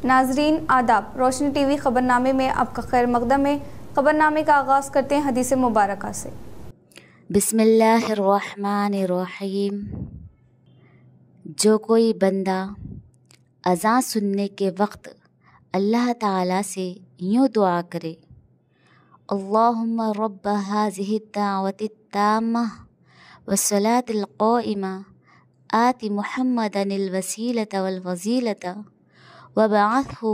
नाजरीन आदाब, रोशनी टीवी खबरनामे में आपका खैर मकदम है। खबरनामे का आगाज़ करते हैं हदीस मुबारक से। बिस्मिल्लाहिर्रहमानिर्रहीम। जो कोई बंदा अज़ान सुनने के वक्त अल्लाह ताला से यूँ दुआ करे, अल्लाहुम्मा रब्ब हाज़िहि दाअवति ताम्मा वस्सलातिल क़ाइमा आति मुहम्मदनिल वसीलता वल फज़ीलता वबअथहु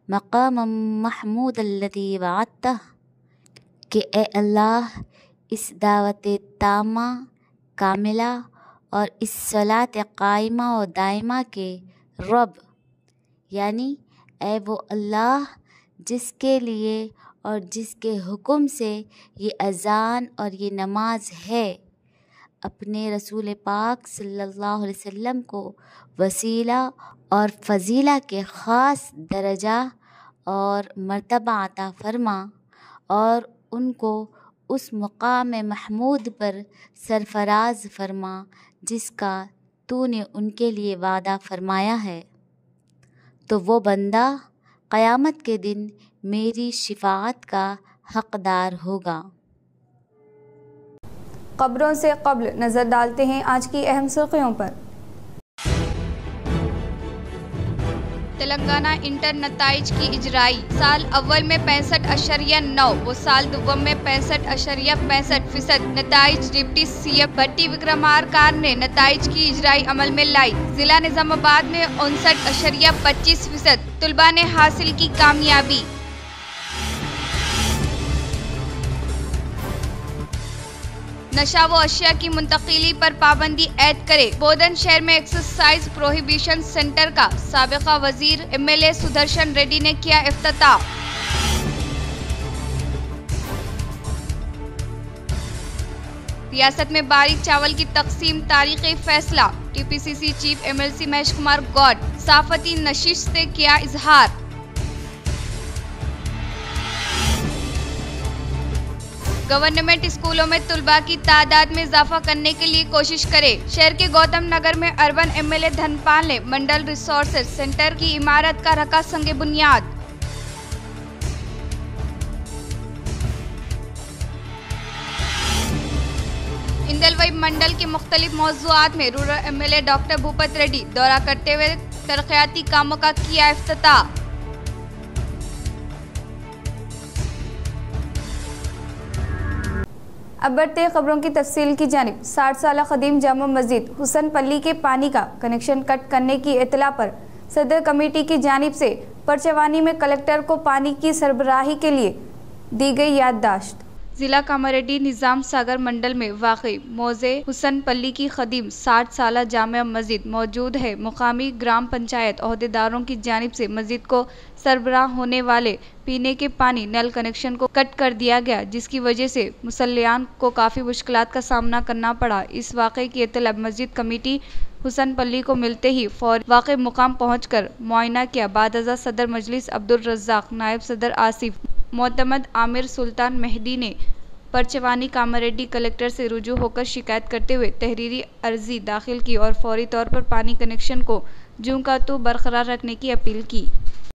मक़ामम महमूदल्लज़ी वअदतह, कि ए अल्लाह इस दावत तामा कामिला और इस सलात कायमा और दायमा के रब, यानी ए वो अल्लाह जिसके लिए और जिसके हुक्म से ये अज़ान और ये नमाज है, अपने रसूल पाक सल्लल्लाहु अलैहि वसल्लम को वसीला और फ़ज़ीला के ख़ास दर्जा और मर्तबा अता फ़रमा और उनको उस मुक़ाम महमूद पर सरफराज फ़रमा जिसका तूने उनके लिए वादा फ़रमाया है। तो वो बंदा क़यामत के दिन मेरी शिफ़ाअत का हक़दार होगा। ख़बरों से क़ब्ल नज़र डालते हैं आज की अहम सुर्ख़ियों पर। तेलंगाना इंटर नताइज की इजराई, साल अव्वल में 65.9 व साल दुव्वम में 65.65% नताइज डिप्टी सीएम भट्टी विक्रमार्का ने नताइज की इजराई अमल में लाई। जिला निजामाबाद में 59.25% तुलबा ने हासिल की कामयाबी। नशा व अशिया की मुंतकिली पर पाबंदी ऐद करे। बोधन शहर में एक्सरसाइज प्रोहिबिशन सेंटर का साबिका वजीर एमएलए सुदर्शन रेड्डी ने किया इफ्तिताह। रियासत में बारीक चावल की तकसीम तारीखी फैसला। TPCC chief MLC Mahesh Kumar Goud साफती नशीश से किया इजहार। गवर्नमेंट स्कूलों में तुलबा की तादाद में इजाफा करने के लिए कोशिश करे। शहर के गौतम नगर में अर्बन एमएलए धनपाल ने मंडल रिसोर्सेज सेंटर की इमारत का रखा संगे बुनियाद। इंदलवई मंडल के मुख्तलिफ मौज़ूआत में rural MLA doctor Bhupath Reddy दौरा करते हुए तरक्याती कामों का किया इफ्तिताह। अब बढ़ते हैं खबरों की तफसील की जानिब। 60 साल कदीम जामा मस्जिद हुसन पल्ली के पानी का कनेक्शन कट करने की इत्तला पर सदर कमेटी की जानिब से परचवानी में कलेक्टर को पानी की सरबराही के लिए दी गई याददाश्त। जिला कामारेड्डी निज़ाम सागर मंडल में वाक़ई मौज़े हुसन पल्ली की कदीम 60 साला जामा मस्जिद मौजूद है। मुकामी ग्राम पंचायत अहदेदारों की जानिब से मस्जिद को सरबराह होने वाले पीने के पानी नल कनेक्शन को कट कर दिया गया, जिसकी वजह से मुसल्लियान को काफ़ी मुश्किलात का सामना करना पड़ा। इस वाक़े की इत्तला मस्जिद कमेटी हुसन पल्ली को मिलते ही फौरी वाक़े मुकाम पहुँचकर मुआयना किया। बादअज़ा सदर मजलिस अब्दुल रज़्ज़ाक, नायब सदर आसिफ, मोतमद आमिर सुल्तान मेहदी ने परचवानी कामारेड्डी कलेक्टर से रुजू होकर शिकायत करते हुए तहरीरी अर्जी दाखिल की और फौरी तौर पर पानी कनेक्शन को जूं का तू बरकरार रखने की अपील की।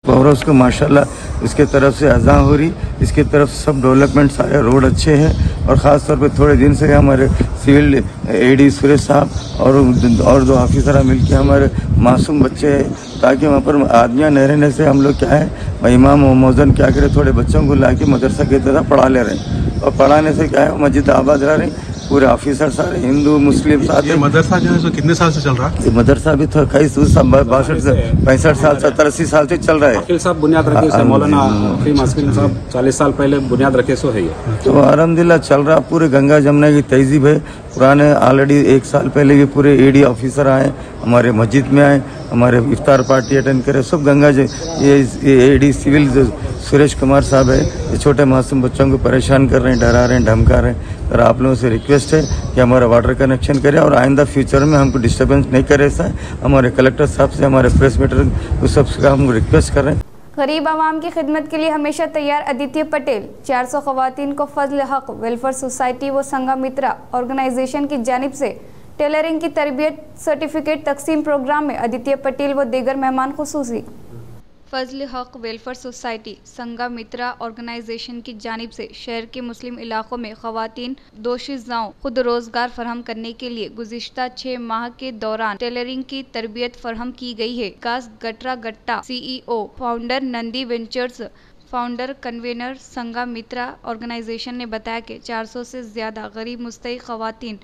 और उसको माशाल्लाह इसके तरफ से अज़ा हो रही, इसके तरफ सब डेवलपमेंट सारे रोड अच्छे हैं और ख़ास तौर पे थोड़े दिन से हमारे सिविल एडी सुरेश साहब और दो ऑफिसर मिल के हमारे मासूम बच्चे हैं, ताकि वहाँ पर आदमियाँ न रहने से हम लोग क्या है इमाम और मौज़न क्या करें, थोड़े बच्चों को ला के मदरसा की तरह पढ़ा ले रहे हैं और पढ़ाने से क्या है मस्जिद आबाद रह रही। पूरे ऑफिसर सारे हिंदू मुस्लिम साथ। ये मदरसा जो है सो कितने साल से चल रहा है? मदरसा भी तो 62 से 65 साल 70-80 साल से चल रहा है। अकील साहब बुनियाद रखे, मौलाना साहब 40 साल पहले बुनियाद रखे सो है ये। तो अल्हम्दुलिल्लाह चल रहा। पूरे गंगा जमुना की तहजीब है। पुराने ऑलरेडी 1 साल पहले भी पूरे एडी ऑफिसर आए, हमारे मस्जिद में आए, हमारे इफ्तार पार्टी अटेंड करे, सब गंगा ये एडी सिविल सुरेश कुमार साहब है, ये छोटे मासूम बच्चों को परेशान कर रहे हैं, डरा रहे हैं, धमका रहे हैं। तो आप लोगों से रिक्वेस्ट है कि हमारा वाटर कनेक्शन करें और आइंदा फ्यूचर में हमको डिस्टर्बेंस नहीं करे। ऐसा हमारे कलेक्टर साहब से, हमारे प्रेस मीटर उस सबका हम रिक्वेस्ट कर रहे हैं। गरीब आवाम की खिदमत के लिए हमेशा तैयार आदित्य पटेल 400 खवातीन को फजल हक वेलफेयर सोसाइटी व संगा मित्रा ऑर्गेनाइजेशन की जानिब से टेलरिंग की तरबियत सर्टिफिकेट तकसीम प्रोग्राम में आदित्य पटेल व दीगर मेहमान खुसूसी। फजल हक वेलफेयर सोसाइटी संघमित्रा ऑर्गेनाइजेशन की जानिब से शहर के मुस्लिम इलाकों में खवातीन दोशीज़ाओं खुद रोजगार फराहम करने के लिए गुज़िश्ता 6 माह के दौरान टेलरिंग की तरबियत फराहम की गई है। Vikas Gatra Gatta CEO founder Nandi Ventures founder convener Sanghamitra Organisation ने बताया कि 400 से ज़्यादा गरीब मुस्तहिक खवातीन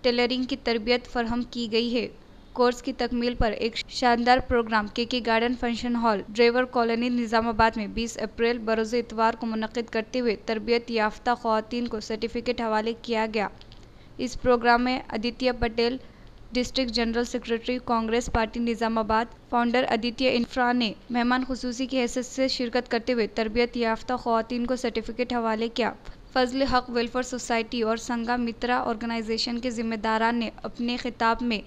टेलरिंग की तरबियत फराहम की गई है। कोर्स की तकमील पर एक शानदार प्रोग्राम के garden function hall driver colony Nizamabad में 20 अप्रैल बरोज़ इतवार को मुनक़्क़िद करते हुए तरबियत याफ्ता ख़वातीन को सर्टिफिकेट हवाले किया गया। इस प्रोग्राम में Aditya Patel district general secretary Congress party Nizamabad founder Aditya infra ने मेहमान खुसूसी की हैसियत से शिरकत करते हुए तरबियत याफ्ता ख़वातीन को सर्टिफिकेट हवाले किया। फजल हक वेलफेयर सोसाइटी और संघमित्रा ऑर्गेनाइजेशन के ज़िम्मेदारान ने अपने खिताब में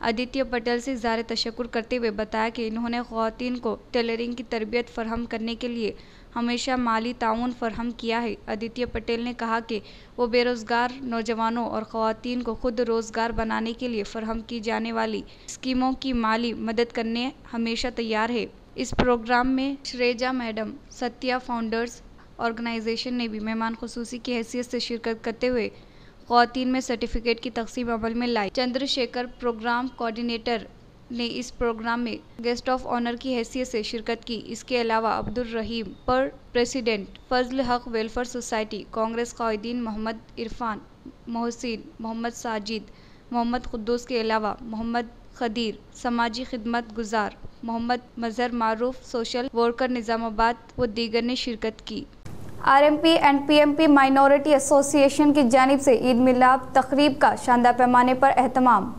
आदित्य पटेल से इज़हार तशक्कुर करते हुए बताया कि इन्होंने ख़वातीन को टेलरिंग की तरबियत फराहम करने के लिए हमेशा माली ताउन फराहम किया है। आदित्य पटेल ने कहा कि वो बेरोज़गार नौजवानों और ख़वातीन को खुद रोज़गार बनाने के लिए फराहम की जाने वाली स्कीमों की माली मदद करने हमेशा तैयार है। इस प्रोग्राम में Shreja madam Satya founders organisation ने भी मेहमान खुसूसी की हैसियत से शिरकत करते हुए ख़वातीन में सर्टिफिकेट की तक़सीम अमल में लाई। चंद्रशेखर प्रोग्राम कोऑर्डिनेटर ने इस प्रोग्राम में गेस्ट ऑफ ऑनर की हैसियत से शिरकत की। इसके अलावा अब्दुल रहीम पर प्रेसिडेंट फजल हक वेलफेयर सोसाइटी कांग्रेस कायदीन मोहम्मद इरफान मोहसिन मोहम्मद साजिद मोहम्मद कुद्दूस के अलावा मोहम्मद खदीर समाजी खिदमत गुजार मोहम्मद मजहर मारूफ सोशल वर्कर निज़ामाबाद व दीगर ने शिरकत की। RMP and PMP minority association की जानिब से ईद मिलाद तकरीब का शानदार पैमाने पर एहतमाम।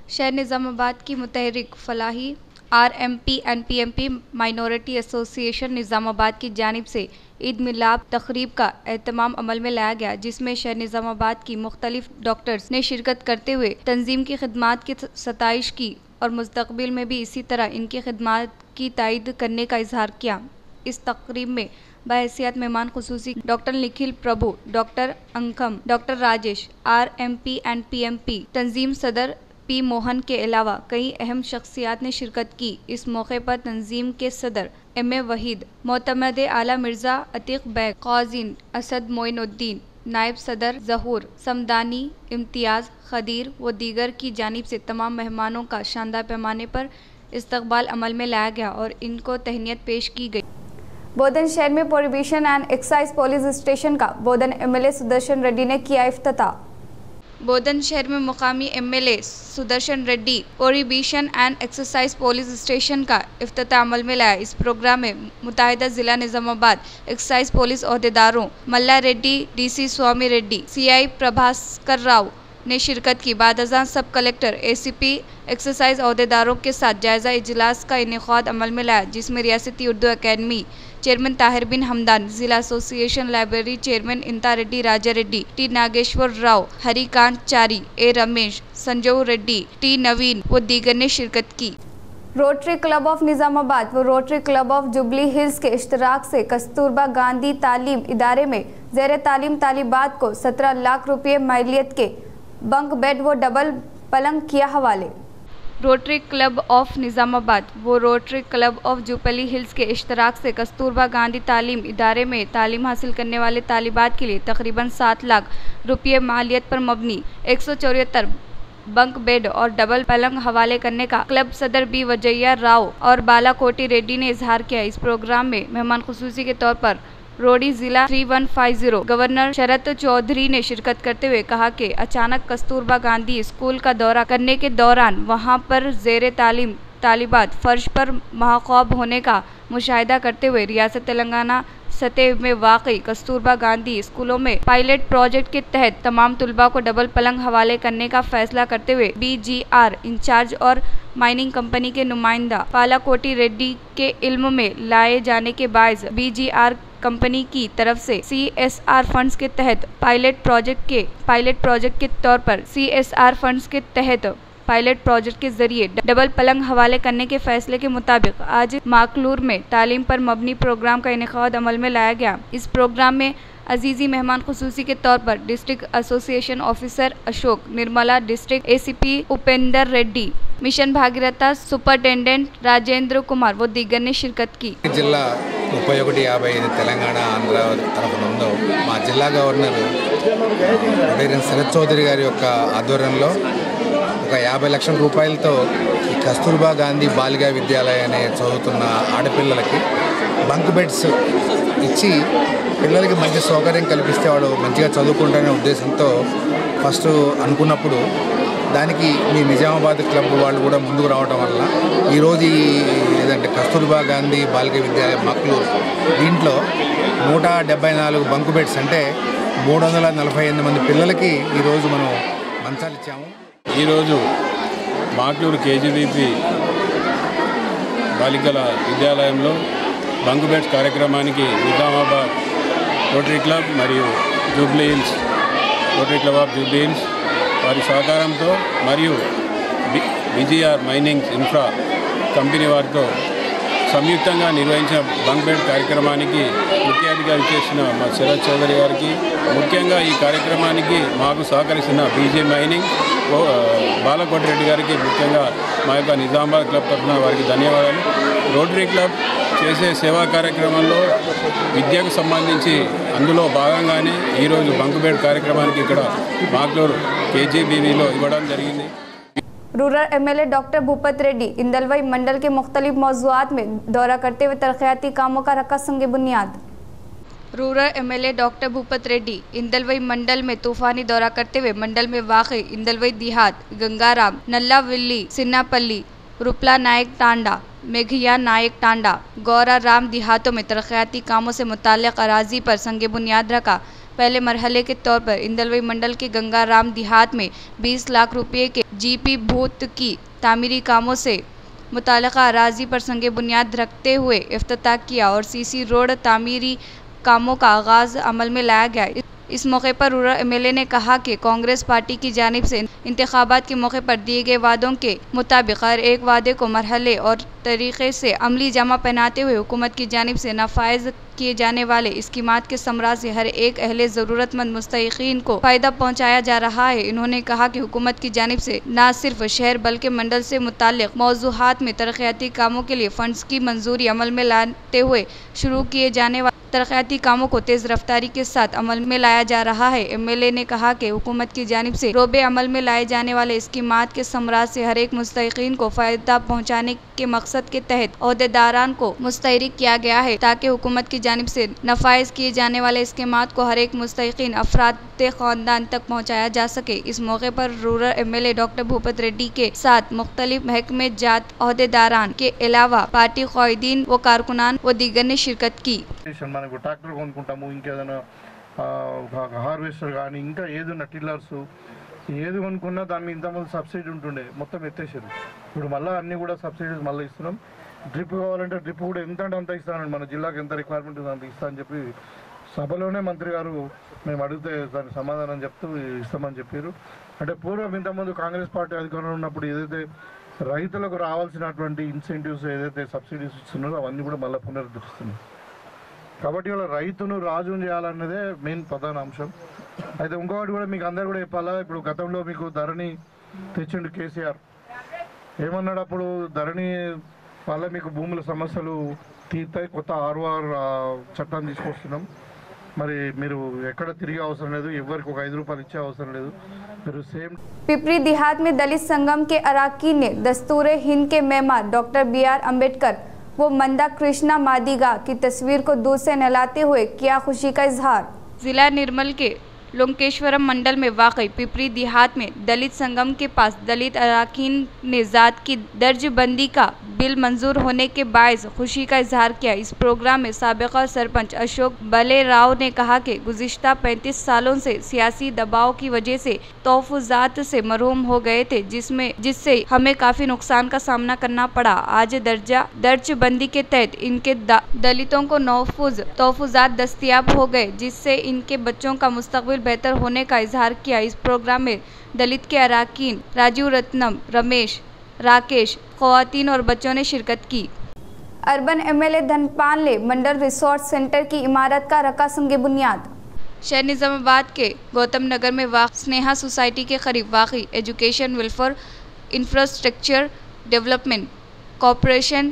शहर निज़ामाबाद की मुतहरिक Falahi RMP and PMP minority association Nizamabad की जानिब से ईद मिलाद तकरीब का एहतमाम अमल में लाया गया, जिसमें शहर निज़ामाबाद की मुख्तलिफ डॉक्टर्स ने शिरकत करते हुए तंजीम की खिदमात की सताइश की और मुस्तकबिल में भी इसी तरह इनकी खिदमात की तायद करने का इजहार किया। इस तकरीब में बहैसियत मेहमान खुसूसी doctor Nikhil Prabhu, doctor Ankam, doctor Rajesh, RMP and PMP तंजीम सदर P मोहन के अलावा कई अहम शख्सियात ने शिरकत की। इस मौके पर तंजीम के सदर MA वहीद, मोतमद आला मिर्ज़ा अतीक बैग, क़ाज़ीन असद मोइनुद्दीन, नायब सदर ज़हूर समदानी, इम्तियाज़ खदीर व दीगर की जानिब से तमाम मेहमानों का शानदार पैमाने पर इस्तकबाल अमल में लाया गया और इनको तहनीत पेश की गई। बोधन शहर में prohibition and excise police station का बोधन MLA सुदर्शन रेड्डी ने किया इफ्तिताह। बोधन शहर में मुकामी MLA Sudarshan Reddy prohibition and excise police station का इफ्तिताह अमल में लाया। इस प्रोग्राम में मुत्तहिदा ज़िला निज़ामाबाद एक्साइज पुलिस अहदेदारों मल्ला रेड्डी, DC स्वामी रेड्डी, CI प्रभास्कर राव ने शिरकत की। बाद सब कलेक्टर ACP एक्साइज अहदेदारों के साथ जायज़ा इजलास का इनेकाद अमल में लाया, जिसमें रियासती उर्दू अकेडमी चेयरमैन ताहिर बिन हमदान, जिला association library chairman Intha Reddy Raja Reddy, T Nageswara Rao, Harikanth Chari, A Ramesh, Sanju Reddy, T Naveen व दीगर ने शिरकत की। रोटरी क्लब ऑफ निज़ामाबाद व rotary club of jubilee hills के इश्तराक से कस्तूरबा गांधी तालीम इदारे में ज़ेर तालीम तालिबात को 17 लाख रुपये मालियत के बंक बेड व डबल पलंग किया हवाले। रोटरी क्लब ऑफ निज़ामाबाद व rotary club of jubilee hills के इश्तराक से कस्तूरबा गांधी तालीम इदारे में तालीम हासिल करने वाले तालिबात के लिए तकरीबन 7 लाख रुपये मालियत पर मबनी 174 बंक बेड और डबल पलंग हवाले करने का क्लब सदर B वजैया राव और बालाकोटी रेड्डी ने इजहार किया। इस प्रोग्राम में मेहमान खुसूसी के तौर पर रोडी जिला 3150 गवर्नर शरत चौधरी ने शिरकत करते हुए कहा कि अचानक कस्तूरबा गांधी स्कूल का दौरा करने के दौरान वहां पर ज़ेर तालीम तालिबात फर्श पर महाखौब होने का मुशाहिदा करते हुए रियासत तेलंगाना सतह में वाक़ई कस्तूरबा गांधी स्कूलों में पायलट प्रोजेक्ट के तहत तमाम तुलबा को डबल पलंग हवाले करने का फैसला करते हुए BGR इंचार्ज और माइनिंग कंपनी के नुमाइंदा बालाकोटी रेड्डी के इल्म में लाए जाने के बायस BGR कंपनी की तरफ से CSR फंड्स के तहत पायलट प्रोजेक्ट के तौर पर CSR फंड्स के तहत पायलट प्रोजेक्ट के जरिए डबल पलंग हवाले करने के फैसले के मुताबिक आज माकलूर में तालीम पर मबनी प्रोग्राम का इनेकाद अमल में लाया गया। इस प्रोग्राम में अजीजी मेहमान खुसूसी के तौर पर district association officer Ashok Nirmala, district ACP Upendra Reddy, mission Bhagirath superintendent Rajendra Kumar व दीगर ने शिरकत की। जिला 3155 తెలంగాణ ఆంధ్ర తరఫున ఉందో మా జిల్లా గవర్నర్ శరత్ చౌదరి గారి యొక్క ఆధ్వర్యంలో ఒక 50 లక్షల రూపాయలతో ఈ కస్తూర్బా గాంధీ బాలికా విద్యాలయాన్ని చదువుతున్న ఆడపిల్లలకి బంక్ బెడ్స్ ఇచ్చి పిల్లలకి మంచి సౌకర్యం కల్పిస్తే వాడు మంచిగా చదువుకుంటారనే ఉద్దేశంతో ఫస్ట్ అనుకున్నప్పుడు దానికి మీ నిజామాబాద్ క్లబ్ వాళ్ళు కూడా ముందుకు రావడం వల్ల ఈరోజు ఏదంటే కస్తూర్బా గాంధీ బాలికా విద్యాలయం మక్లు దీంట్లో 174 బంకు బెడ్స్ అంటే 348 మంది పిల్లలకి ఈరోజు మనం మంచాలు ఇచ్చాము. ఈరోజు మాక్లూరు కేజీబీపీ బాలికల విద్యాలయంలో బంకు బెడ్స్ కార్యక్రమానికి నిజామాబాద్ రోటరీ క్లబ్ మరియు Jubilee hills rotary club of Jubilee hills వారి సహకారంతో మరియు విజిఆర్ మైనింగ్ ఇన్ఫ్రా కంపెనీ వారితో సంయుక్తంగా నిర్వహించిన బంక్ బెడ్ కార్యక్రమానికి ముఖ్య అతిథిగా చేసిన మా శరత్ చౌదరి గారికి, ముఖ్యంగా ఈ కార్యక్రమానికి మాకు సహకరిస్తున్న బీజే మైనింగ్ బాలకోటి రెడ్డి గారికి ముఖ్యంగా మా యొక్క నిజామాబాద్ క్లబ్ తరఫున వారికి ధన్యవాదాలు. రోటరీ క్లబ్ చేసే సేవా కార్యక్రమంలో విద్యకు సంబంధించి అందులో భాగంగానే ఈరోజు బంక్ బెడ్ కార్యక్రమానికి ఇక్కడ మాక్లూరు కేజీబీవీలో ఇవ్వడం జరిగింది. Rural MLA doctor Bhupath Reddy Indalwai mandal के मुख्तलिफ मौज़ूआत में दौरा करते हुए तरक्याती कामों का रखा संग बुनियाद। Rural MLA doctor Bhupath Reddy Indalwai mandal में तूफानी दौरा करते हुए मंडल में वाक़ई इंदलवई देहात, गंगाराम, नल्लाविल्ली, सिन्नापल्ली, रुपला नायक टांडा, मेघिया नायक टांडा, गौरा राम देहातों में तरक्याती कामों से मुताल्लिक़ अराजी पर संग बुनियाद रखा। पहले मरहले के तौर पर इंदलवई मंडल के गंगाराम देहात में 20 लाख रुपये के जीपी भूत की तामीरी कामों से मुताल्लिक़ा अराजी पर संग बुनियाद रखते हुए इफ्तिताह किया और सीसी रोड तामीरी कामों का आगाज़ अमल में लाया गया। इस मौके पर रूरल एमएलए ने कहा कि कांग्रेस पार्टी की जानिब से इंतखाबात के मौके पर दिए गए वादों के मुताबिक हर एक वादे को मरहले और तरीक़े से अमली जामा पहनाते हुए हुकूमत की जानिब से नफाइज किए जाने वाले स्कीमात के समरा से हर एक अहले ज़रूरतमंद मुस्तहिक़ीन को फ़ायदा पहुँचाया जा रहा है। इन्होंने कहा कि हुकूमत की जानिब से न सिर्फ शहर बल्कि मंडल से मुताल्लिक़ मौज़ूआत में तरक्याती कामों के लिए फ़ंड्स की मंजूरी अमल में लाते हुए शुरू किए जाने वाले तरक्याती कामों को तेज़ रफ्तारी के साथ अमल में लाया जा रहा है। एमएलए ने कहा कि हुकूमत की जानिब से रोबे अमल में लाए जाने वाले स्कीमात के समरात से हर एक मुस्तहिक़ीन को फ़ायदा पहुँचाने के मकसद के तहत ओहदेदारान को मुस्तहरिक किया गया है ताकि हुकूमत की जानिब से नफाइज किए जाने वाले स्कीमात को हर एक मुस्तहिक़ीन अफराद ख़ानदान तक पहुँचाया जा सके। इस मौके पर rural MLA doctor Bhupath Reddy के साथ मुख्तलिफ महकमे जात ओहदेदारान के अलावा पार्टी क़ायदीन व कारकुनान व दीगर ने शिरकत की। మనకు ట్రాక్టర్ కొనుక్కుంటాము, ఇంకేదైనా హార్వెస్టర్ కానీ ఇంకా ఏదైనా టిల్లర్స్ ఏది కొనుక్కున్నా దాని మీద ఇంతకుముందు సబ్సిడీ ఉంటుండే, మొత్తం ఎత్తేసారు. ఇప్పుడు మళ్ళీ అన్నీ కూడా సబ్సిడీస్ మళ్ళీ ఇస్తున్నాం. డ్రిప్ కావాలంటే డ్రిప్ కూడా ఎంత అంటే అంత ఇస్తానండి, మన జిల్లాకి ఎంత రిక్వైర్మెంట్ ఉంది అంత ఇస్తా అని చెప్పి సభలోనే మంత్రి గారు మేము అడిగితే దానికి సమాధానం చెప్తూ ఇస్తామని చెప్పారు. అంటే పూర్వం ఇంతకుముందు కాంగ్రెస్ పార్టీ అధికారంలో ఉన్నప్పుడు ఏదైతే రైతులకు రావాల్సినటువంటి ఇన్సెంటివ్స్ ఏదైతే సబ్సిడీస్ ఇస్తున్నారో అవన్నీ కూడా మళ్ళీ పునరుద్ధరిస్తున్నారు. కాబట్టి వాళ్ళ రైతును రాజును చేయాలన్నదే మెయిన్ ప్రధాన అంశం. అయితే ఇంకొకటి కూడా మీకు అందరు కూడా చెప్పాలా, ఇప్పుడు గతంలో మీకు ధరణి తెచ్చిండు కేసీఆర్. ఏమన్నాడు అప్పుడు, ధరణి వల్ల మీకు భూముల సమస్యలు తీర్తాయి, కొత్త ఆర్ఓఆర్ చట్టాన్ని తీసుకొస్తున్నాం, మరి మీరు ఎక్కడ తిరిగే అవసరం లేదు, ఎవరికి ఒక 5 రూపాయలు ఇచ్చే అవసరం లేదు, మీరు సేమ్। पिपरी देहात में दलित संगम के अराकीन ने दस्तूरे हिंद के मेहमान डॉक्टर BR अम्बेडकर वो मंदा कृष्णा मादिगा की तस्वीर को दूध से नहलाते हुए किया खुशी का इजहार। जिला निर्मल के लोकेश्वरम मंडल में वाक़ई पिपरी देहात में दलित संगम के पास दलित अराकीन ने ज़ात की दर्जबंदी का बिल मंजूर होने के बायस खुशी का इजहार किया। इस प्रोग्राम में साबिका सरपंच अशोक बले राव ने कहा कि गुज़िश्ता 35 सालों से सियासी दबाव की वजह से तोफ़ुज़ात से महरूम हो गए थे, जिससे हमें काफ़ी नुकसान का सामना करना पड़ा। आज दर्जबंदी के तहत इनके दलितों को तोफ़ुज़ात दस्तयाब हो गए, जिससे इनके बच्चों का मुस्तक़बिल बेहतर होने का इजहार किया। इस प्रोग्राम में दलित के अराकीन राजीव रत्नम, रमेश, राकेश, ख़वातीन और बच्चों ने शिरकत की। अर्बन MLA धनपाल ने मंडल रिसोर्स सेंटर की इमारत का रखा संग बुनियाद। शहर निजामाबाद के गौतम नगर में वाक़ स्नेहा सोसाइटी के करीब वाक़ई education welfare infrastructure development corporation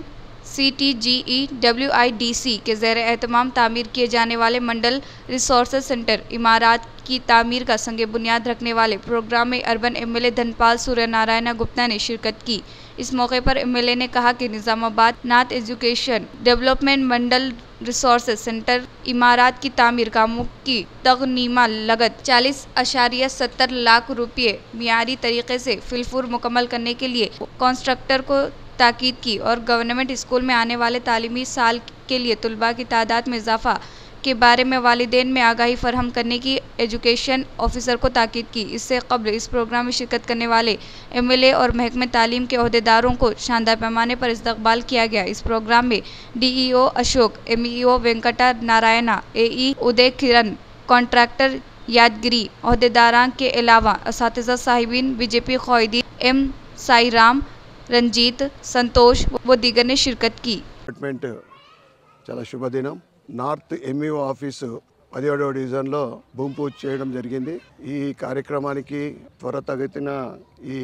CTGEWIDC के ज़ेर एहतमाम तामीर किए जाने वाले मंडल रिसोर्सेज सेंटर इमारत की तामीर का संग बुनियाद रखने वाले प्रोग्राम में अर्बन MLA धनपाल सूर्य नारायण गुप्ता ने शिरकत की। इस मौके पर MLA ने कहा कि निज़ामाबाद नाथ एजुकेशन डेवलपमेंट मंडल रिसोर्सेज सेंटर इमारत की तामीर कामों की तगनीमा लागत 40.70 लाख रुपये मियारी तरीके से फिलफूर मुकम्मल करने के लिए कॉन्ट्रैक्टर को ताकीद की और गवर्नमेंट स्कूल में आने वाले तालीमी साल के लिए तलबा की तादाद में इजाफा के बारे में वालिदैन में आगाही फरहम करने की एजुकेशन ऑफिसर को ताकीद की। इससे कब्ल इस प्रोग्राम में शिरकत करने वाले MLA और महकमे तालीम के अहदेदारों को शानदार पैमाने पर इस्तकबाल किया गया। इस प्रोग्राम में DEO Ashok, MEO Venkata Narayana, AE उदय किरण, कॉन्ट्रैक्टर यादगिरी अहदेदारान के अलावा असातिज़ा साहिबीन, BJP क़ायदीन M साईराम, रंजीत, संतोष व दीगर ने शिरकत की। చాలా శుభదినం. నార్త్ MEO ఆఫీస్ 17వ డివిజన్లో భూమి పూజ చేయడం జరిగింది. ఈ కార్యక్రమానికి త్వరితగతిన ఈ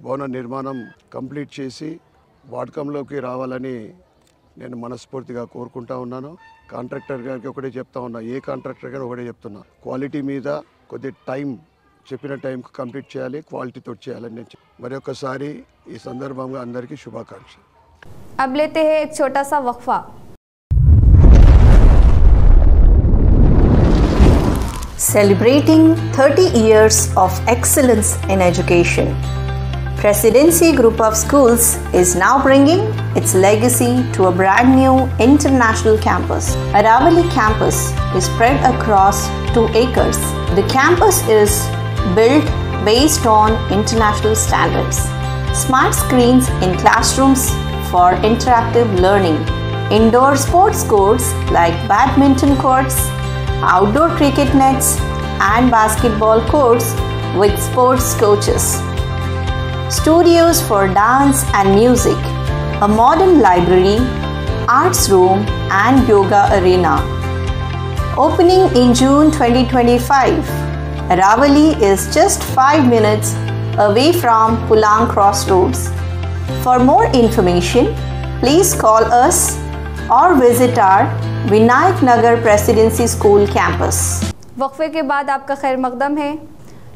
భవన నిర్మాణం కంప్లీట్ చేసి వాడకంలోకి రావాలని నేను మనస్ఫూర్తిగా కోరుకుంటా ఉన్నాను. కాంట్రాక్టర్ గారికి ఒకటే చెప్తా ఉన్నా, ఏ కాంట్రాక్టర్ గారు ఒకటే చెప్తున్నా, క్వాలిటీ మీద కొద్ది టైం చెప్పిన టైంకి కంప్లీట్ చేయాలి, క్వాలిటీతో చేయాలని నేను మరొకసారి ఈ సందర్భంగా అందరికీ శుభాకాంక్షలు. अब लेते हैं एक छोटा सा वक्फा। Celebrating 30 years of excellence in education, Presidency Group of Schools is now bringing its legacy to a brand new international campus. Aravali campus is spread across 2 acres. The campus is built based on international standards. Smart screens in classrooms for interactive learning. Indoor sports courts like badminton courts, outdoor cricket nets and basketball courts with sports coaches. Studios for dance and music, a modern library, arts room and yoga arena. Opening in June 2025, Aravali is just 5 minutes away from Pulang Crossroads. For more information, please call us or visit our Vinayak Nagar Presidency School campus. वक्फे के बाद आपका खैर मकदम है।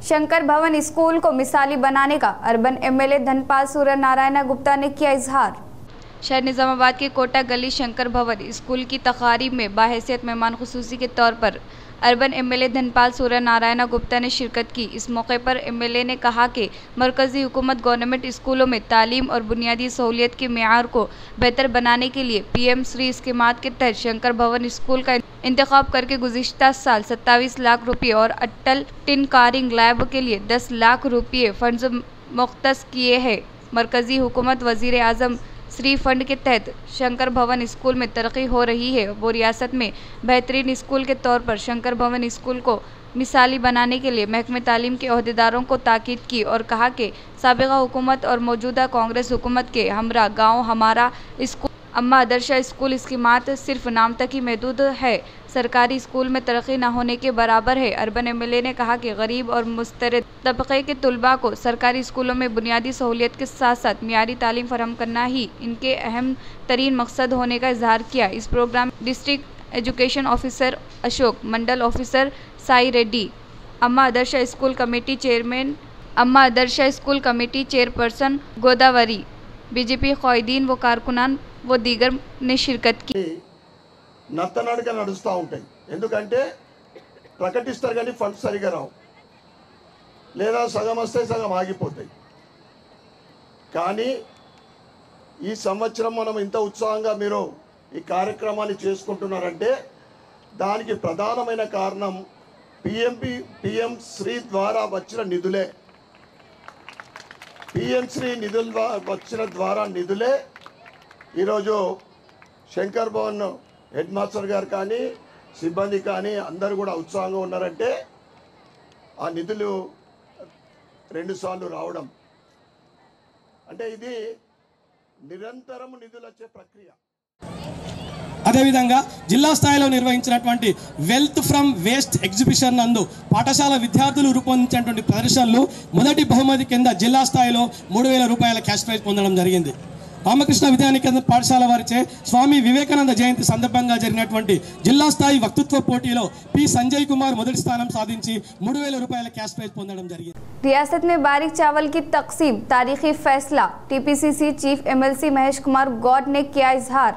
शंकर भवन school को मिसाली बनाने का urban MLA Dhanpal Surya Narayan Gupta ने किया इजहार। शहर निज़ामाबाद के कोटा गली शंकर भवन स्कूल की तकारीब में बाहैसियत मेहमान खुसूसी के तौर पर अर्बन MLA धनपाल सूर्य नारायण गुप्ता ने शिरकत की। इस मौके पर MLA ने कहा कि मरकज़ी हुकूमत गवर्नमेंट स्कूलों में तालीम और बुनियादी सहूलियत के मेयार को बेहतर बनाने के लिए PM श्री स्कीमात के तहत शंकर भवन स्कूल का इंतखाब करके गुज़िश्ता साल 27 लाख रुपये और अटल टिनकारिंग लैब के लिए 10 लाख रुपये फंड्स मुख्तस किए हैं। मरकज़ी हुकूमत वज़ीर आज़म श्री फंड के तहत शंकर भवन स्कूल में तरक्की हो रही है। वो रियासत में बेहतरीन स्कूल के तौर पर शंकर भवन स्कूल को मिसाली बनाने के लिए महकमे तालीम के अहदेदारों को ताकीद की और कहा कि साबिक़ा हुकूमत और मौजूदा कांग्रेस हुकूमत के हमरा गाँव हमारा स्कूल अम्मा आदर्शा स्कूल स्कीमात सिर्फ नाम तक ही महदूद है, सरकारी स्कूल में तरक्की न होने के बराबर है। अर्बन MLA ने कहा कि गरीब और मुस्तरद तबके के तलबा को सरकारी स्कूलों में बुनियादी सहूलियत के साथ साथ मियारी तालीम फराहम करना ही इनके अहम तरीन मकसद होने का इजहार किया। इस program district education officer Ashok, mandal officer Sai Reddy, Amma Adarsha school committee chairperson Godavari, BJP क़ायदीन व कारकुनान व दीगर ने शिरकत की। నత్తనడక నడుస్తూ ఉంటాయి, ఎందుకంటే ప్రకటిస్తారు కానీ ఫండ్స్ సరిగా రావు, లేదా సగం వస్తాయి సగం ఆగిపోతాయి. కానీ ఈ సంవత్సరం మనం ఇంత ఉత్సాహంగా మీరు ఈ కార్యక్రమాన్ని చేసుకుంటున్నారంటే దానికి ప్రధానమైన కారణం PM శ్రీ ద్వారా వచ్చిన నిధులే. PM శ్రీ నిధుల వచ్చిన ద్వారా నిధులే ఈరోజు శంకర్ భవన్ హెడ్ మాస్టర్ గారు కానీ సిబ్బంది కానీ అందరూ కూడా ఉత్సాహంగా ఉన్నారంటే ఆ నిధులు 2 సార్లు రావడం అంటే ఇది నిరంతరం నిధులు వచ్చే ప్రక్రియ. అదేవిధంగా జిల్లా స్థాయిలో నిర్వహించినటువంటి వెల్త్ ఫ్రమ్ వేస్ట్ ఎగ్జిబిషన్ నందు పాఠశాల విద్యార్థులు రూపొందించినటువంటి ప్రదర్శనలు మొదటి బహుమతి కింద జిల్లా స్థాయిలో 3,000 రూపాయల క్యాష్ ప్రైజ్ పొందడం జరిగింది. రామకృష్ణ విద్యానికేతన్ పాఠశాల వారిచే స్వామి వివేకానంద జయంతి సందర్భంగా జరిగినటువంటి జిల్లా స్థాయి వక్తృత్వ పోటీలో పి సంజయ్ కుమార్ మొదటి స్థానం సాధించి 3,000 రూపాయల క్యాష్ ప్రైజ్ పొందడం జరిగింది. रियासत में बारीक चावल की तकसीम तारीखी फैसला, TPCC chief MLC Mahesh Kumar Goud ने किया इजहार।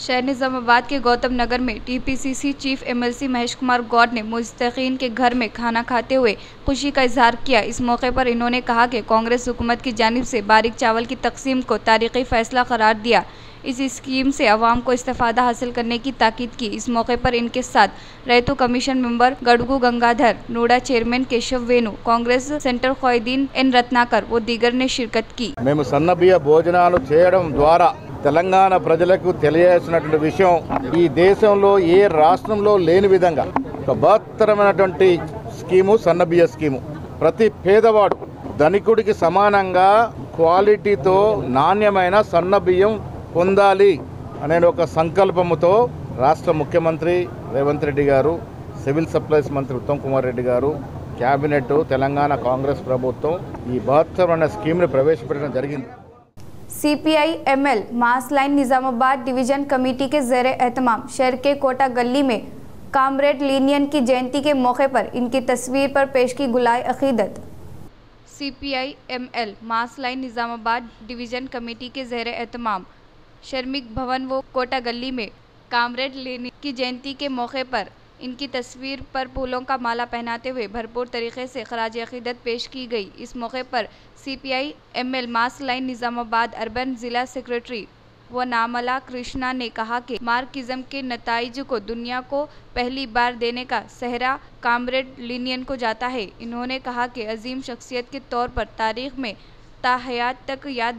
शहर निजामाबाद के गौतम नगर में TPCC chief MLC Mahesh Kumar Goud ने मुस्तकीन के घर में खाना खाते हुए खुशी का इजहार किया। इस मौके पर इन्होंने कहा कि कांग्रेस हुकूमत की जानिब से बारीक चावल की तकसीम को तारीखी फैसला करार दिया। इस स्कीम से अवाम को इस्तेफादा हासिल करने की ताकीद की। इस मौके पर इनके साथ Rythu commission member Gadugu Gangadhar, NUDA chairman Keshav Venu, Congress center खॉयदीन एन रत्नाकर व दीगर ने शिरकत की। మేము సన్నబియ్య భోజనాలు చేయడం ద్వారా తెలంగాణ ప్రజలకు తెలియజేసినటువంటి విషయం ఈ దేశంలో ఏ రాష్ట్రంలో లేని విధంగా ఒక బృహత్తరమైనటువంటి స్కీము సన్నబియ్య స్కీము. ప్రతి పేదవాడు ధనికుడికి సమానంగా క్వాలిటీతో నాణ్యమైన సన్నబియ్యం పొందాలి అనే ఒక సంకల్పముతో రాష్ట్ర ముఖ్యమంత్రి రేవంత్ రెడ్డి గారు, సివిల్ సప్లైస్ మంత్రి ఉత్తమ్ కుమార్ రెడ్డి గారు, క్యాబినెట్, తెలంగాణ కాంగ్రెస్ ప్రభుత్వం ఈ బృహత్తరమైన స్కీమ్ని ప్రవేశపెట్టడం జరిగింది. CPI ML mass line Nizamabad division committee के ज़ेरे एहतमाम शहर के कोटा गली में कामरेड लीनियन की जयंती के मौके पर इनकी तस्वीर पर पेश की गुलाय अकीदत। CPI ML mass line Nizamabad division committee के ज़ेरे एहतमाम शर्मिक भवन व कोटा गली में कामरेड लीनियन की जयंती के मौके पर इनकी तस्वीर पर फूलों का माला पहनाते हुए भरपूर तरीके से खराज अकीदत पेश की गई। इस मौके पर CPI ML mass line Nizamabad urban ज़िला सेक्रेटरी व नामला कृष्णा ने कहा कि मार्क्सिज्म के नताइज को दुनिया को पहली बार देने का सेहरा कामरेड लीनियन को जाता है। इन्होंने कहा कि अजीम शख्सियत के तौर पर तारीख में ताहयात तक याद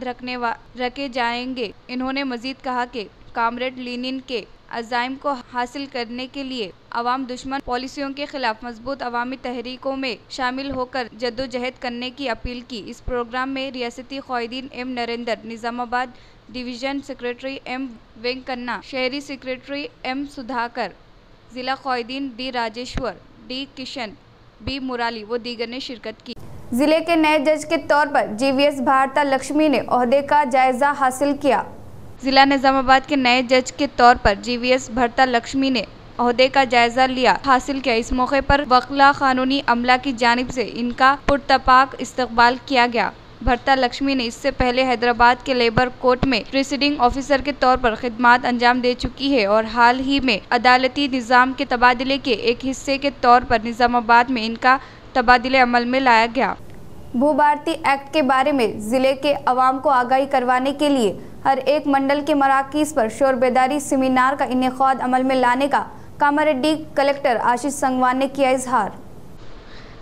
रखे जाएंगे। इन्होंने मजीद कहा कि कामरेड लीनियन के अज़ाइम को हासिल करने के लिए अवाम दुश्मन पॉलिसियों के खिलाफ मजबूत अवामी तहरीकों में शामिल होकर जद्दोजहद करने की अपील की। इस प्रोग्राम में रियासती क़ायदीन M Narendra, Nizamabad division secretary M Venkanna, शहरी सेक्रेटरी एम सुधाकर, ज़िला क़ायदीन D Rajeshwar, D Kishan, B Murali व दीगर ने शिरकत की। जिले के नए जज के तौर पर जीवीएस भारता लक्ष्मी ने ओहदे का जायजा हासिल किया। जिला निजामाबाद के नए जज के तौर पर जीवीएस भरता लक्ष्मी ने ओहदे का जायजा हासिल किया। इस मौके पर वकला कानूनी अमला की जानिब से इनका पुरतपाक इस्तकबाल किया गया। भरता लक्ष्मी ने इससे पहले हैदराबाद के लेबर कोर्ट में प्रिसीडिंग ऑफिसर के तौर पर खिदमात अंजाम दे चुकी है और हाल ही में अदालती निज़ाम के तबादले के एक हिस्से के तौर पर निजामाबाद में इनका तबादले अमल में लाया गया। भू भारती एक्ट के बारे में जिले के अवाम को आगाही करवाने के लिए हर एक मंडल के मराकीज पर शोर बेदारी सेमिनार का इनेकाद अमल में लाने का कामारेड्डी कलेक्टर आशीष संगवान ने किया इजहार।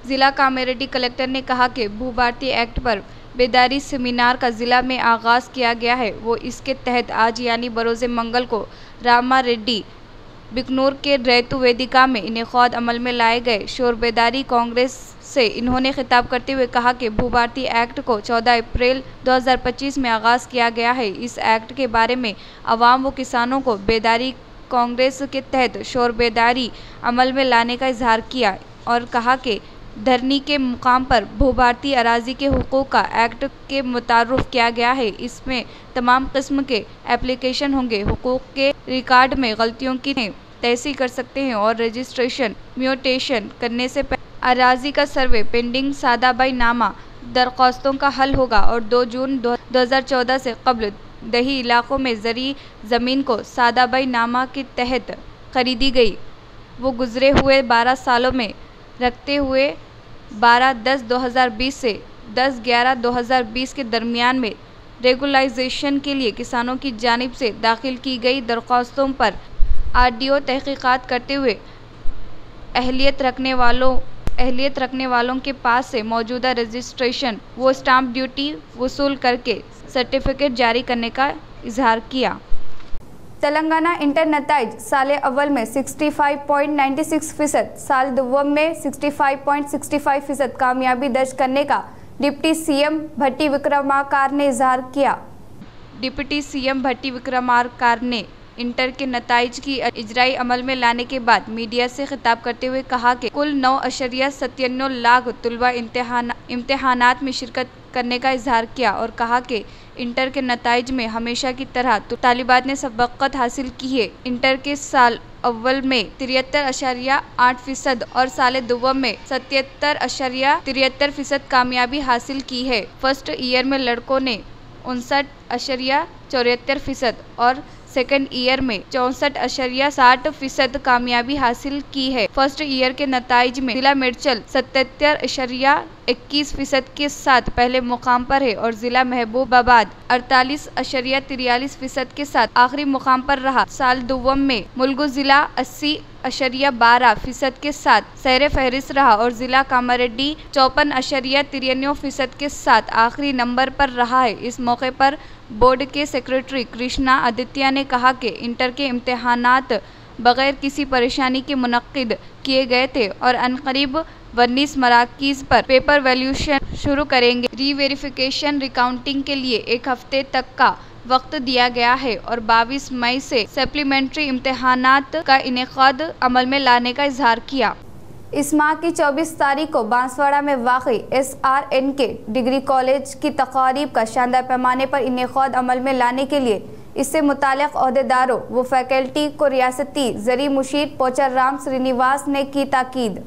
जिला कामारेड्डी कलेक्टर ने कहा कि भू भारती एक्ट पर बेदारी सेमिनार का जिला में आगाज़ किया गया है। वो इसके तहत आज यानी बरोज़े मंगल को रामा रेड्डी बिकनूर के रैतु वेदिका में इनेकाद अमल में लाए गए शोर बेदारी कांग्रेस से इन्होंने खिताब करते हुए कहा कि भू भारती एक्ट को 14 अप्रैल 2025 में आगाज़ किया गया है। इस एक्ट के बारे में अवाम व किसानों को बेदारी कांग्रेस के तहत शोर बेदारी अमल में लाने का इजहार किया और कहा कि धरनी के मुकाम पर भू भारती अराजी के हुकूक का एक्ट के मुतारुफ किया गया है। इसमें तमाम किस्म के एप्लीकेशन होंगे। हुकूक के रिकॉर्ड में गलतियों की तहसील कर सकते हैं और रजिस्ट्रेशन म्यूटेशन करने से अराजी का सर्वे पेंडिंग सादाबाई नामा दरख्वास्तों का हल होगा और 2 जून 2014 से कबल दही इलाकों में ज़री ज़मीन को सादाबाई नामा के तहत खरीदी गई वो गुज़रे हुए 12 सालों में रखते हुए 12/10/2020 से 10/11/2020 के दरमियान में रेगुलाइजेशन के लिए किसानों की जानिब से दाखिल की गई दरख्वास्तों पर आरडीओ तहकीकात करते हुए अहलियत रखने वालों के पास से मौजूदा रजिस्ट्रेशन व स्टाम्प ड्यूटी वसूल करके सर्टिफिकेट जारी करने का इजहार किया। तेलंगाना इंटर नताइज साल अव्वल में 65.96%, साल दुव्वम में 65.65% कामयाबी दर्ज करने का डिप्टी सीएम भट्टी विक्रमार्का ने इजहार किया। डिप्टी सीएम भट्टी विक्रमार्का ने इंटर के नताइज की इजराई अमल में लाने के बाद मीडिया से खिताब करते हुए कहा कि कुल 9.97 लाख तलबा इम्तिहानात में शिरकत करने का इजहार किया और कहा कि इंटर के नताइज में हमेशा की तरह तालिबात ने सबकत हासिल की है। इंटर के साल अव्वल में 73.8% और साल दुव्वम में 77.73% कामयाबी हासिल की है। फर्स्ट ईयर में लड़कों ने 59.74% और सेकेंड ईयर में 64.60% कामयाबी हासिल की है। फर्स्ट ईयर के नताइज में जिला मिर्चल 77.21% के साथ पहले मुकाम पर है और जिला महबूबाबाद 48.43% के साथ आखिरी मुकाम पर रहा। साल दुव्वम में मुलगू जिला 80.12% के साथ सहरे फहरिस्त रहा और जिला कामारेड्डी 54.93% के साथ आखिरी नंबर पर रहा है। इस मौके पर बोर्ड के सेक्रेटरी कृष्णा आदित्य ने कहा कि इंटर के इम्तिहानात बगैर किसी परेशानी के मुनक्किद किए गए थे और अनकरीब 19 मराकीज़ पर पेपर वैल्यूएशन शुरू करेंगे। रीवेरिफिकेशन रिकाउंटिंग के लिए 1 हफ्ते तक का वक्त दिया गया है और 22 मई से सप्लीमेंट्री इम्तिहानात का इनेकाद अमल में लाने का इजहार किया। इस माह की 24 तारीख को बांसवाड़ा में वाक़ई SRNK डिग्री कॉलेज की तक़रीब का शानदार पैमाने पर इनेकाद अमल में लाने के लिए इससे मुताल्लिक़ ओहदेदारों व फैकल्टी को रियासती ज़री मुशीर पोचाराम श्रीनिवास ने की ताकीद।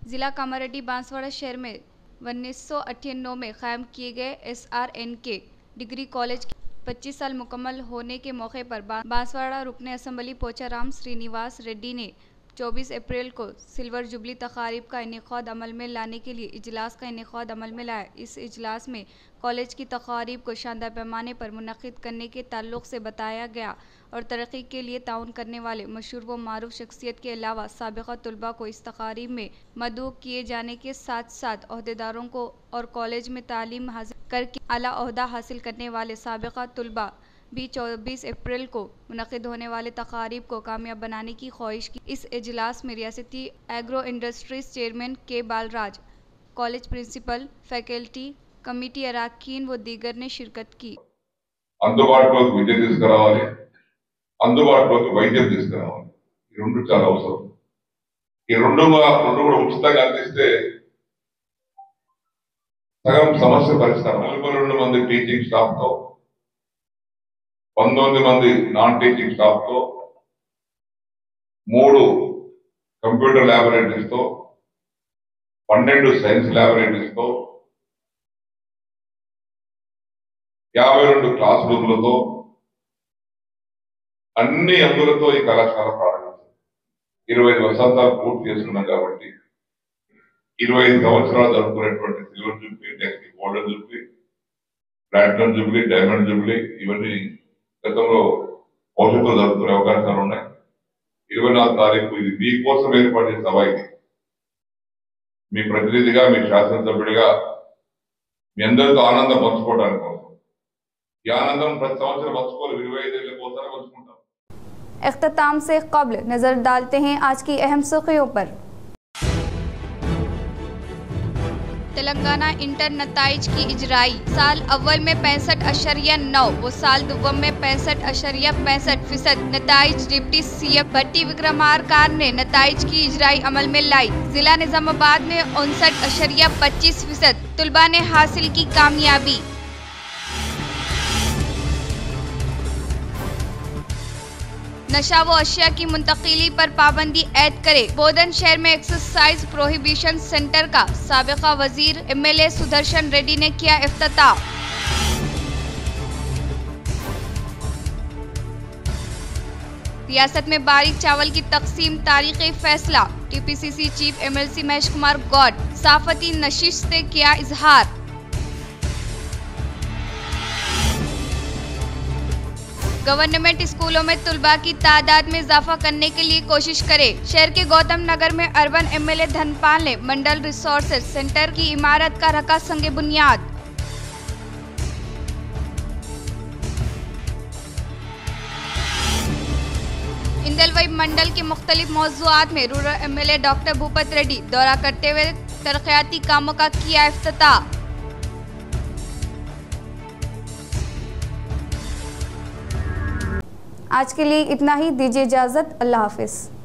जिला कामारेड्डी बांसवाड़ा शहर में 1998 में कायम किए गए SRNK डिग्री कॉलेज 25 साल मुकम्मल होने के मौके पर बांसवाड़ा रुकने असम्बली पोचाराम श्रीनिवास रेड्डी ने 24 अप्रैल को सिल्वर जुबली तक़रीब का इनेकाद अमल में लाने के लिए इजलास का इनेकाद अमल में लाया। इस इजलास में कॉलेज की तक़रीब को शानदार पैमाने पर मुनक़्क़िद करने के ताल्लुक़ से बताया गया और तरक्की के लिए ताउन करने वाले मशहूर व मारूफ शख्सियत के अलावा साबिक़ा तलबा को इस तक़रीब में मदऊ किए जाने के साथ साथ ओहदेदारों को और कॉलेज में तालीम हासिल करके आला ओहदा हासिल करने वाले साबिक़ा तलबा भी 24 अप्रैल को मुनक़्क़िद होने वाले तक़रीब को कामयाब बनाने की ख्वाहिश की। इस इजलास में रियासती agro industries chairman K Balraj, college principal, faculty, committee अरकान व दीगर ने शिरकत की। అందుబాటులోకి విద్య తీసుకురావాలి, అందుబాటులోకి వైద్యం తీసుకురావాలి. ఈ రెండు చాలా అవసరం. ఈ రెండు కూడా ఉచితంగా అందిస్తే సగం సమస్య పరిష్కారం. 42 మంది టీచింగ్ స్టాఫ్ తో 19 మంది నాన్ టీచింగ్ స్టాఫ్ తో 3 కంప్యూటర్ ల్యాబొరేటరీస్ తో 12 సైన్స్ ల్యాబొరేటరీస్ తో 52 క్లాస్ రూమ్లతో అన్ని అందులతో ఈ కళాశాల ప్రారంభించారు. 25 వసంతాలు పూర్తి చేసుకున్నాం కాబట్టి 25 సంవత్సరాలు జరుపుకునేటువంటి silver jubilee, next golden jubilee, platinum jubilee, diamond jubilee ఇవన్నీ గతంలో భవిష్యత్తులో జరుపుకునే అవకాశాలు ఉన్నాయి. 24 తారీఖు ఇది మీకోసం ఏర్పడిన సభ. ఇది మీ ప్రతినిధిగా, మీ శాసనసభ్యుడిగా మీ అందరితో ఆనందం పంచుకోవడానికి కోసం. ఈ ఆనందం ప్రతి సంవత్సరం పంచుకోవాలి, 25 ఏళ్ళ కోసం పంచుకుంటాం. इख्तिताम से क़ब्ल नज़र डालते हैं आज की अहम सुर्खियों पर। तेलंगाना इंटर नताइज की इजराई साल अव्वल में 65.9 व साल दुव्वम में 65.65% नताइज डिप्टी सीएम भट्टी विक्रमार्का ने नताइज की इजराई अमल में लाई। जिला निजामाबाद में 59.25% तलबा ने हासिल की कामयाबी। नशा व अशिया की मुंतकिली पर पाबंदी ऐद करे। बोधन शहर में एक्सरसाइज प्रोहिबिशन सेंटर का साबिका वजीर MLA सुदर्शन रेड्डी ने किया इफ्तिताह। रियासत में बारीक चावल की तकसीम तारीखी फैसला। TPCC chief MLC Mahesh Kumar Goud साफती नशिश से किया इजहार। गवर्नमेंट स्कूलों में तलबा की तादाद में इजाफा करने के लिए कोशिश करे। शहर के गौतम नगर में अर्बन MLA धनपाल ने मंडल रिसोर्सेज सेंटर की इमारत का रखा संगे बुनियाद। इंदलवई मंडल के मुख्तलिफ मौज़ूआत में rural MLA doctor Bhupath Reddy दौरा करते हुए तरक्याती कामों का किया इफ्तिताह। आज के लिए इतना ही, दीजिए इजाज़त, अल्लाह हाफिज़।